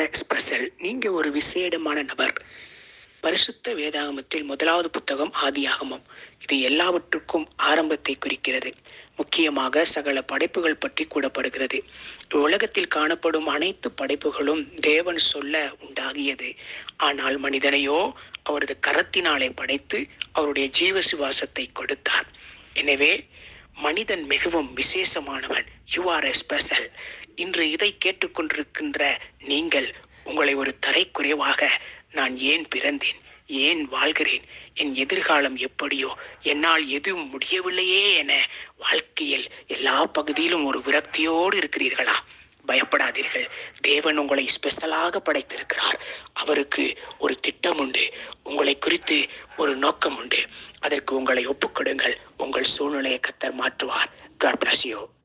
Are special. நீங்க ஒரு விசேடமான நபர். பரிசுத்த வேதாகமத்தில் முதலாவது புத்தகம் ஆதியாகமம். இது எல்லாவற்றுக்கும் ஆரம்பத்தை குறிக்கிறது. முக்கியமாக சகல படைப்புகள் பற்றி கூறப்படுகிறது. உலகத்தில் காணப்படும் அனைத்து படைப்புகளும் தேவன் சொல்ல உண்டாகியது. ஆனால் மனிதனையோ அவரது கரத்தினாலே படைத்து அவருடைய ஜீவ சுவாசத்தை கொடுத்தார். எனவே மனிதன் மிகவும் விசேஷமானவன். You are special. இன்று இதை கேட்டுக்கொண்டிருக்கின்ற நீங்கள் உங்களை ஒரு தரைக்குறைவாக நான் ஏன் பிறந்தேன், ஏன் வாழ்கிறேன், என் எதிர்காலம் எப்படியோ, என்னால் எதுவும் முடியவில்லையே என வாழ்க்கையில் எல்லா பகுதியிலும் ஒரு விரக்தியோடு இருக்கிறீர்களா? பயப்படாதீர்கள். தேவன் உங்களை ஸ்பெஷலாக படைத்திருக்கிறார். அவருக்கு ஒரு திட்டம் உண்டு. உங்களை குறித்து ஒரு நோக்கம் உண்டு. அதற்கு உங்களை ஒப்புக்கொடுங்கள். உங்கள் சூழ்நிலையை கர்த்தர் மாற்றுவார். God bless you.